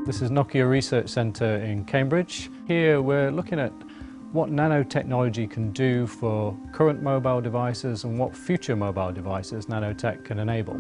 This is Nokia Research Centre in Cambridge. Here we're looking at what nanotechnology can do for current mobile devices and what future mobile devices nanotech can enable.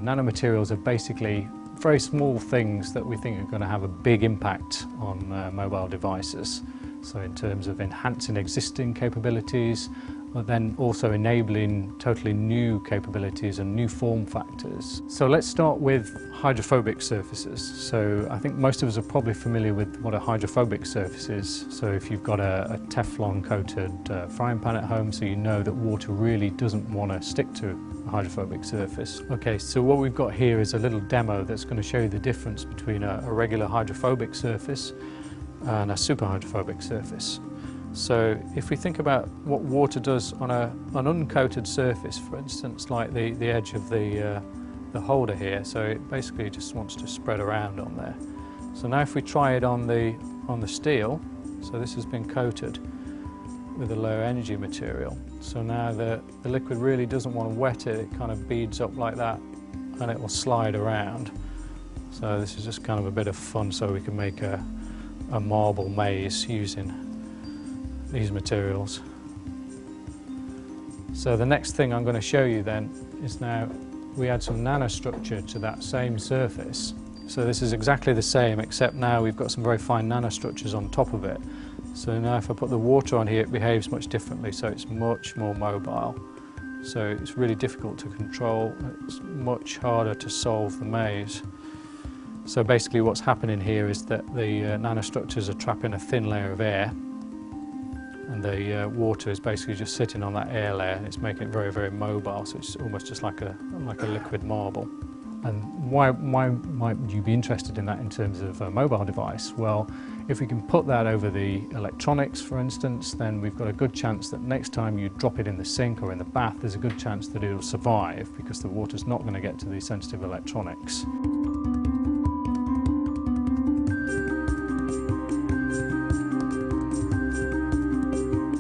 Nanomaterials are basically very small things that we think are going to have a big impact on mobile devices. So in terms of enhancing existing capabilities, but then also enabling totally new capabilities and new form factors. So let's start with hydrophobic surfaces. So I think most of us are probably familiar with what a hydrophobic surface is. So if you've got a Teflon coated frying pan at home, so you know that water really doesn't want to stick to a hydrophobic surface. Okay, so what we've got here is a little demo that's going to show you the difference between a regular hydrophobic surface and a super hydrophobic surface. So if we think about what water does on an uncoated surface, for instance, like the edge of the holder here, so it basically just wants to spread around on there. So now if we try it on the steel, so this has been coated with a low energy material. So now the liquid really doesn't want to wet it, it kind of beads up like that and it will slide around. So this is just kind of a bit of fun, so we can make a marble maze using these materials. So the next thing I'm going to show you then is now we add some nanostructure to that same surface. So this is exactly the same, except now we've got some very fine nanostructures on top of it. So now if I put the water on here, it behaves much differently, so it's much more mobile. So it's really difficult to control, it's much harder to solve the maze. So basically what's happening here is that the nanostructures are trapping a thin layer of air, and the water is basically just sitting on that air layer, and it's making it very, very mobile, so it's almost just like a liquid marble. And why might you be interested in that in terms of a mobile device? Well, if we can put that over the electronics, for instance, then we've got a good chance that next time you drop it in the sink or in the bath, there's a good chance that it'll survive because the water's not going to get to the sensitive electronics.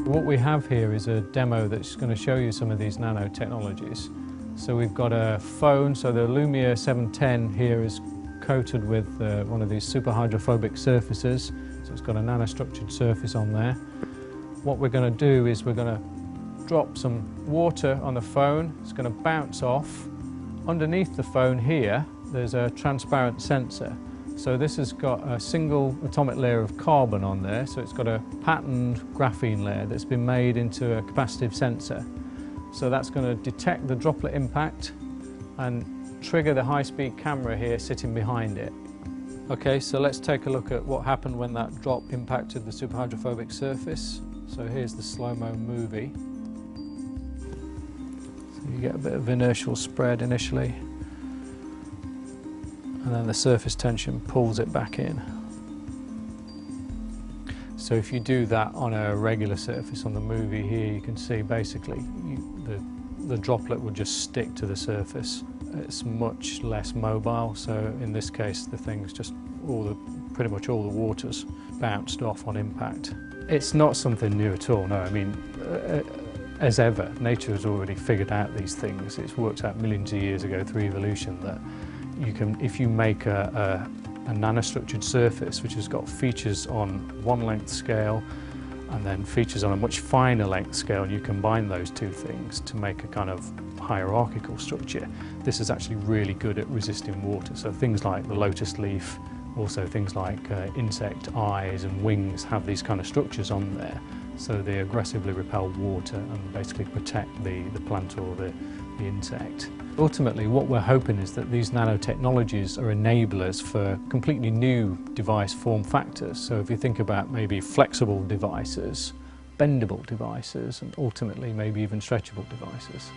What we have here is a demo that's going to show you some of these nanotechnologies. So we've got a phone, so the Lumia 710 here is coated with one of these super hydrophobic surfaces, so it's got a nanostructured surface on there. What we're going to do is we're going to drop some water on the phone, it's going to bounce off. Underneath the phone here there's a transparent sensor. So this has got a single atomic layer of carbon on there, so it's got a patterned graphene layer that's been made into a capacitive sensor. So that's going to detect the droplet impact and trigger the high-speed camera here sitting behind it. Okay, so let's take a look at what happened when that drop impacted the super hydrophobic surface. So here's the slow-mo movie. So you get a bit of inertial spread initially, and then the surface tension pulls it back in. So if you do that on a regular surface on the movie here, you can see basically the droplet would just stick to the surface. It's much less mobile, so in this case the thing's just pretty much all the water's bounced off on impact. It's not something new at all, no. I mean, as ever, nature has already figured out these things. It's worked out millions of years ago through evolution that you can, if you make a nanostructured surface which has got features on one length scale and then features on a much finer length scale, and you combine those two things to make a kind of hierarchical structure. This is actually really good at resisting water. So things like the lotus leaf, also things like insect eyes and wings have these kind of structures on there. So they aggressively repel water and basically protect the plant or the insect. Ultimately, what we're hoping is that these nanotechnologies are enablers for completely new device form factors. So if you think about maybe flexible devices, bendable devices, and ultimately maybe even stretchable devices.